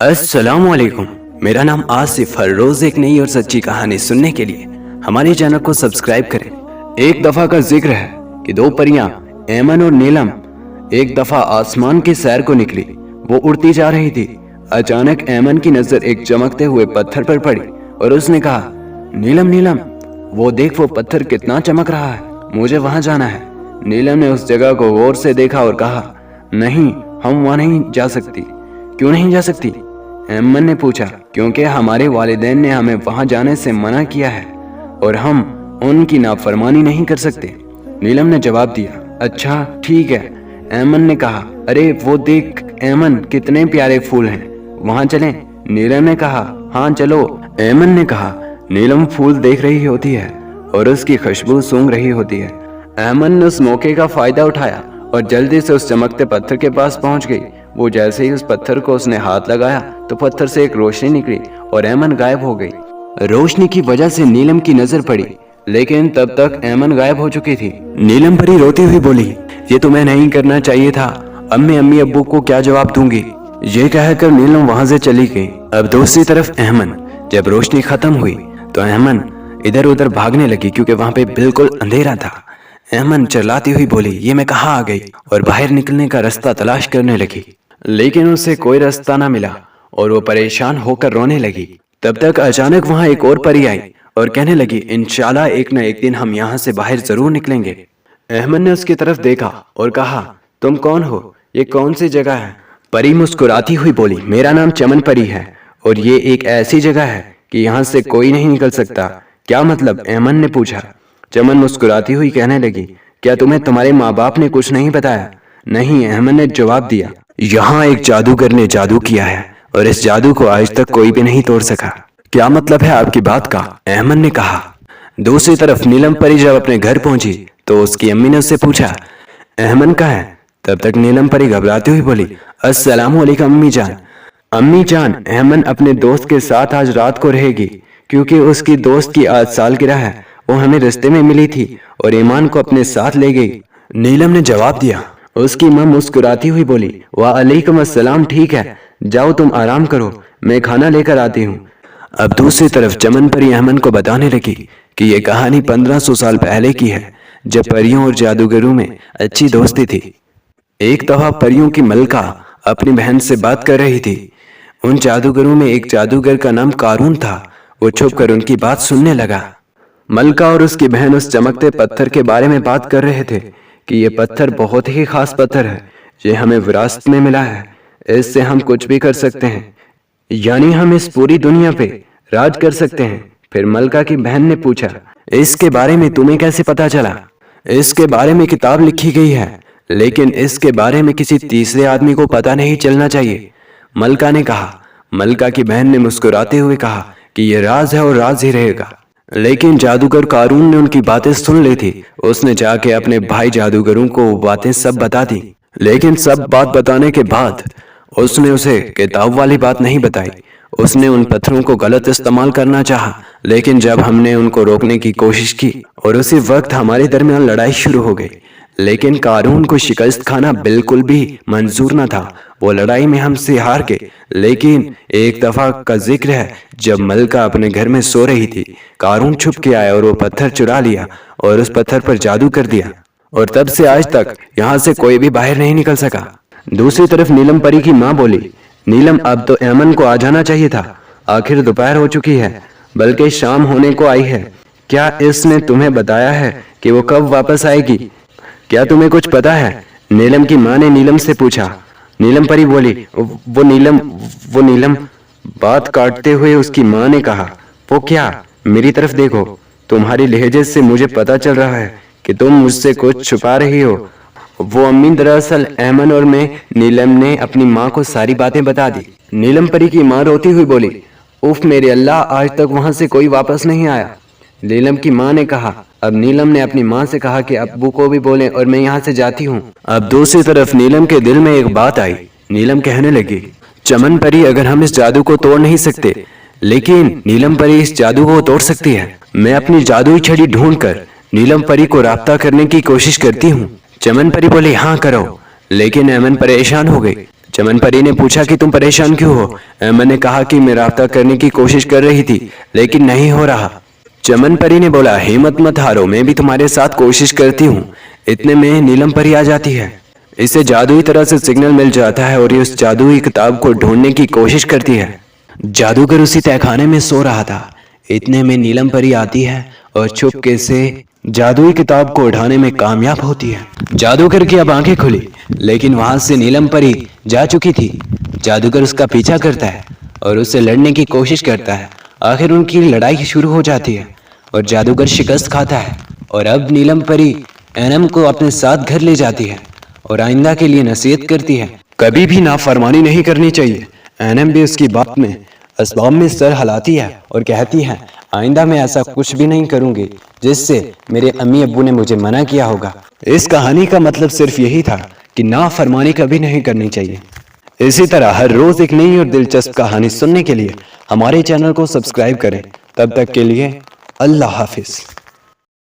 अस्सलामुअलैकुम। मेरा नाम आसिफ। हर रोज एक नई और सच्ची कहानी सुनने के लिए हमारे चैनल को सब्सक्राइब करें। एक दफा का जिक्र है कि दो परियां ऐमन और नीलम एक दफा आसमान की सैर को निकली। वो उड़ती जा रही थी। अचानक ऐमन की नजर एक चमकते हुए पत्थर पर पड़ी और उसने कहा, नीलम नीलम, वो देख, वो पत्थर कितना चमक रहा है, मुझे वहां जाना है। नीलम ने उस जगह को गौर से देखा और कहा, नहीं, हम वहां नहीं जा सकती। क्यों नहीं जा सकती? ऐमन ने पूछा। क्योंकि हमारे वालिदैन ने हमें वहां जाने से मना किया है और हम उनकी नाफरमानी नहीं कर सकते। नीलम ने जवाब दिया। अच्छा ठीक है, ऐमन ने कहा। अरे वो देख ऐमन, कितने प्यारे फूल हैं, वहां चलें? नीलम ने कहा, हाँ चलो। ऐमन ने कहा। नीलम फूल देख रही होती है और उसकी खुशबू सूंघ रही होती है। ऐमन ने उस मौके का फायदा उठाया और जल्दी से उस चमकते पत्थर के पास पहुंच गई। वो जैसे ही उस पत्थर को उसने हाथ लगाया तो पत्थर से एक रोशनी निकली और ऐमन गायब हो गई। रोशनी की वजह से नीलम की नजर पड़ी, लेकिन तब तक ऐमन गायब हो चुकी थी। नीलम परी रोती हुई बोली, ये तुम्हें नहीं करना चाहिए था। अब मैं अम्मी अब्बू को क्या जवाब दूंगी? ये कहकर नीलम वहां से चली गई। अब दूसरी तरफ ऐमन, जब रोशनी खत्म हुई तो ऐमन इधर उधर भागने लगी क्योंकि वहां पे बिल्कुल अंधेरा था। ऐमन चिल्लाती हुई बोली, ये मैं कहाँ आ गई, और बाहर निकलने का रास्ता तलाश करने लगी, लेकिन उसे कोई रास्ता ना मिला और वो परेशान होकर रोने लगी। तब तक अचानक वहां एक और परी आई और कहने लगी, इंशाल्लाह एक न एक दिन हम यहाँ से बाहर जरूर निकलेंगे। अहमद ने उसकी तरफ देखा और कहा, तुम कौन हो, ये कौन सी जगह है? परी मुस्कुराती हुई बोली, मेरा नाम चमन परी है और ये एक ऐसी जगह है कि यहाँ से कोई नहीं निकल सकता। क्या मतलब? अहमद ने पूछा। चमन मुस्कुराती हुई कहने लगी, क्या तुम्हें तुम्हारे माँ बाप ने कुछ नहीं बताया? नहीं, अहमद ने जवाब दिया। यहाँ एक जादूगर ने जादू किया है और इस जादू को आज तक कोई भी नहीं तोड़ सका। क्या मतलब है आपकी बात का? अहमद ने कहा। दूसरी तरफ नीलम परी जब अपने घर पहुंची तो उसकी अम्मी ने उससे पूछा, अहमद कहाँ है? तब तक नीलम परी घबराती हुई बोली, अस्सलाम वालेकुम अम्मी जान। अम्मी जान, अहमद अपने दोस्त के साथ आज रात को रहेगी क्योंकि उसकी दोस्त की आज सालगिरह है। वो हमें रास्ते में मिली थी और ईमान को अपने साथ ले गई। नीलम ने जवाब दिया। उसकी मां मुस्कुराती हुई बोली, वालेकुम अस्सलाम, ठीक है, जाओ तुम आराम करो, मैं खाना लेकर आती हूँ। अब दूसरी तरफ चमन परी अहमद को बताने लगी कि ये कहानी 1500 साल पहले की है, जब परियों और जादूगरों में अच्छी दोस्ती थी। एक दफा परियों की मलका अपनी बहन से बात कर रही थी। उन जादूगरों में एक जादूगर का नाम कारून था। वो छुप कर उनकी बात सुनने लगा। मलका और उसकी बहन उस चमकते पत्थर के बारे में बात कर रहे थे कि ये पत्थर बहुत ही खास पत्थर है, ये हमें विरासत में मिला है, इससे हम कुछ भी कर सकते हैं, यानी हम इस पूरी दुनिया पे राज कर सकते हैं। फिर मलका की बहन ने पूछा, इसके बारे में तुम्हें कैसे पता चला? इसके बारे में किताब लिखी गई है, लेकिन इसके बारे में किसी तीसरे आदमी को पता नहीं चलना चाहिए, मलका ने कहा। मलका की बहन ने मुस्कुराते हुए कहा कि यह राज है और राज ही रहेगा। लेकिन जादूगर कारून ने उनकी बातें सुन ली थी। उसने जाके अपने भाई जादूगरों को वो बातें सब बता दी, लेकिन सब बात बताने के बाद उसने उसे किताब वाली बात नहीं बताई। उसने उन पत्थरों को गलत इस्तेमाल करना चाहा, लेकिन जब हमने उनको रोकने की कोशिश की और उसी वक्त हमारे दरमियान लड़ाई शुरू हो गई। लेकिन कारून को शिकस्त खाना बिल्कुल भी मंजूर न था। वो लड़ाई में हमसे हार गए। लेकिन एक दफा का जिक्र है, जब मलका अपने घर में सो रही थी, कारून छुप के आया और वो पत्थर चुरा लिया और उस पत्थर पर जादू कर दिया, और तब से आज तक यहाँ से कोई भी बाहर नहीं निकल सका। दूसरी तरफ नीलम परी की माँ बोली, नीलम, अब तो ऐमन को आ जाना चाहिए था, आखिर दोपहर हो चुकी है, बल्कि शाम होने को आई है। क्या इसने तुम्हें बताया है कि वो कब वापस आएगी? क्या तुम्हें कुछ पता है? नीलम की माँ ने नीलम से पूछा। नीलम परी बोली, वो नीलम। बात काटते हुए उसकी माँ ने कहा, वो क्या? मेरी तरफ देखो, तुम्हारी लहजे से मुझे पता चल रहा है कि तुम मुझसे कुछ छुपा रही हो। वो अम्मी, दरअसल अहमद और मैं, नीलम ने अपनी माँ को सारी बातें बता दी। नीलम परी की माँ रोती हुई बोली, उफ मेरे अल्लाह, आज तक वहां से कोई वापस नहीं आया। नीलम की माँ ने कहा। अब नीलम ने अपनी माँ से कहा कि अब्बू को भी बोले और मैं यहाँ से जाती हूँ। अब दूसरी तरफ नीलम के दिल में एक बात आई। नीलम कहने लगी, चमन परी, अगर हम इस जादू को तोड़ नहीं सकते, लेकिन नीलम परी इस जादू को तोड़ सकती है। मैं अपनी जादुई छड़ी ढूंढकर नीलम परी को राब्ता करने की कोशिश करती हूँ। चमन परी बोली, हाँ करो। लेकिन अमन परेशान हो गई। चमन परी ने पूछा कि तुम परेशान क्यों हो? एमन ने कहा कि मैं राब्ता करने की कोशिश कर रही थी लेकिन नहीं हो रहा। चमन परी ने बोला, हिम्मत मत हारो, मैं भी तुम्हारे साथ कोशिश करती हूँ। इतने में नीलम परी आ जाती है। इसे जादुई तरह से सिग्नल मिल जाता है और ये उस जादुई किताब को ढूंढने की कोशिश करती है। जादूगर उसी तहखाने में सो रहा था। इतने में नीलम परी आती है और चुपके से जादुई किताब को उठाने में कामयाब होती है। जादूगर की अब आंखें खुली, लेकिन वहां से नीलम परी जा चुकी थी। जादूगर उसका पीछा करता है और उससे लड़ने की कोशिश करता है। आखिर उनकी लड़ाई शुरू हो जाती है और जादूगर शिकस्त खाता है। और अब नीलम परी एनम को अपने साथ घर ले जाती है और आइंदा के लिए नसीहत करती है, कभी भी नाफरमानी नहीं करनी चाहिए। एनम भी उसकी बात में असबाब में सर हिलाती है और कहती है, आइंदा मैं ऐसा कुछ भी नहीं करूंगी जिससे मेरे अम्मी अब्बू ने मुझे मना किया होगा। इस कहानी का मतलब सिर्फ यही था कि नाफरमानी कभी नहीं करनी चाहिए। इसी तरह हर रोज एक नई और दिलचस्प कहानी सुनने के लिए हमारे चैनल को सब्सक्राइब करें। तब तक के लिए अल्लाह हाफिज।